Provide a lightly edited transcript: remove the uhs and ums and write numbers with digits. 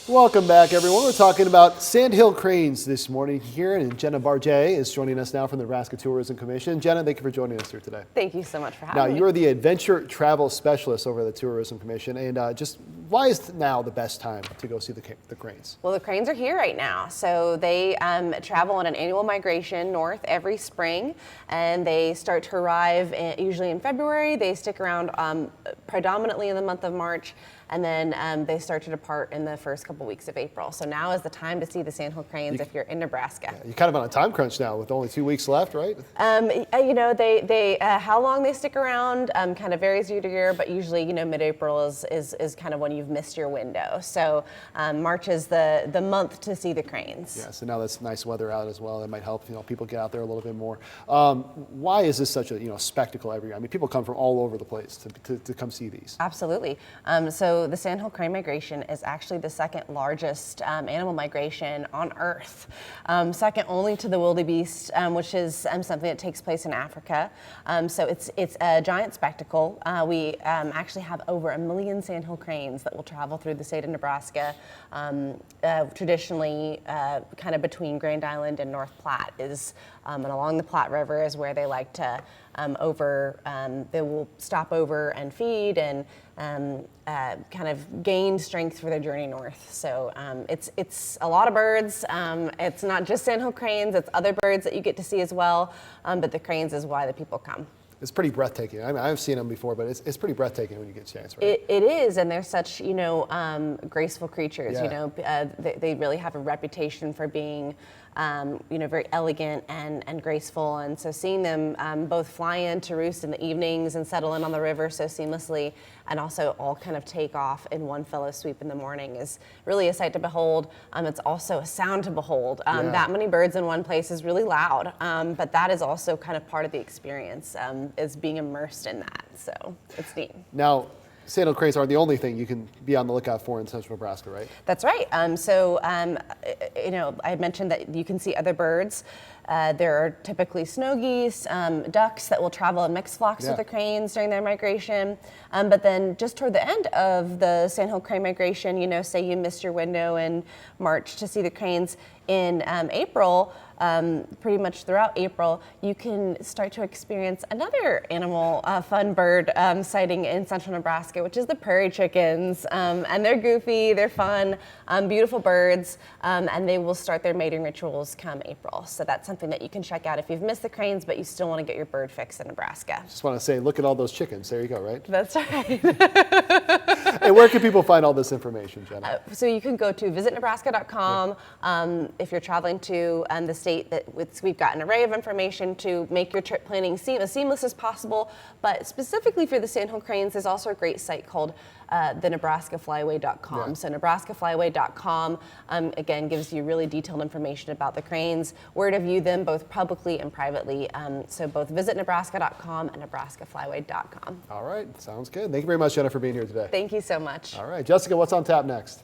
Welcome back, everyone. We're talking about Sandhill cranes this morning here, and Jenna Barjay is joining us now from the Nebraska Tourism Commission. Jenna, thank you for joining us here today. Thank you so much for having me. Now, you're the adventure travel specialist over the Tourism Commission, and just why is now the best time to go see the cranes? Well, the cranes are here right now. So they travel on an annual migration north every spring, and they start to arrive usually in February. They stick around predominantly in the month of March, and then they start to depart in the first couple weeks of April. So now is the time to see the Sandhill cranes if you're in Nebraska. Yeah, you're kind of on a time crunch now with only 2 weeks left, right? You know, how long they stick around kind of varies year to year, but usually, you know, mid-April is kind of when you've missed your window. So March is the month to see the cranes. Yeah, so now that's nice weather out as well. That might help, people get out there a little bit more. Why is this such a, spectacle every year? I mean, people come from all over the place to come see these. Absolutely. So the Sandhill crane migration is actually the second largest animal migration on Earth, second only to the wildebeest, which is something that takes place in Africa. So it's a giant spectacle. We actually have over 1 million Sandhill cranes that will travel through the state of Nebraska. Traditionally, kind of between Grand Island and North Platte and along the Platte River is where they like to they will stop over and feed and kind of gain strength for their journey north. So it's a lot of birds. It's not just Sandhill cranes, it's other birds that you get to see as well, but the cranes is why the people come. It's pretty breathtaking. I mean, I've seen them before, but it's pretty breathtaking when you get a chance, right? It is, and they're such, graceful creatures. Yeah. They really have a reputation for being, very elegant and graceful. And so seeing them both fly in to roost in the evenings and settle in on the river so seamlessly, and also all kind of take off in one fellow sweep in the morning is really a sight to behold. It's also a sound to behold. That many birds in one place is really loud, but that is also kind of part of the experience. Is being immersed in that, so it's neat. Now, Sandhill cranes aren't the only thing you can be on the lookout for in central Nebraska, right? That's right. I had mentioned that you can see other birds. There are typically snow geese, ducks that will travel in mixed flocks with the cranes during their migration. But then just toward the end of the Sandhill crane migration, say you missed your window in March to see the cranes, in April, pretty much throughout April, you can start to experience another animal, fun bird sighting in central Nebraska, which is the prairie chickens. And they're goofy, they're fun, beautiful birds, and they will start their mating rituals come April. So that's something that you can check out if you've missed the cranes, but you still want to get your bird fix in Nebraska. Just want to say, look at all those chickens. There you go, right? That's right. And where can people find all this information, Jenna? So you can go to visitnebraska.com. If you're traveling to the state, we've got an array of information to make your trip planning as seamless as possible. But specifically for the Sandhill cranes, there's also a great site called the NebraskaFlyaway.com. So NebraskaFlyaway.com again gives you really detailed information about the cranes, where to view them both publicly and privately. So both visitnebraska.com and NebraskaFlyaway.com. All right, sounds good. Thank you very much, Jenna, for being here today. Thank you so much. All right, Jessica, what's on tap next?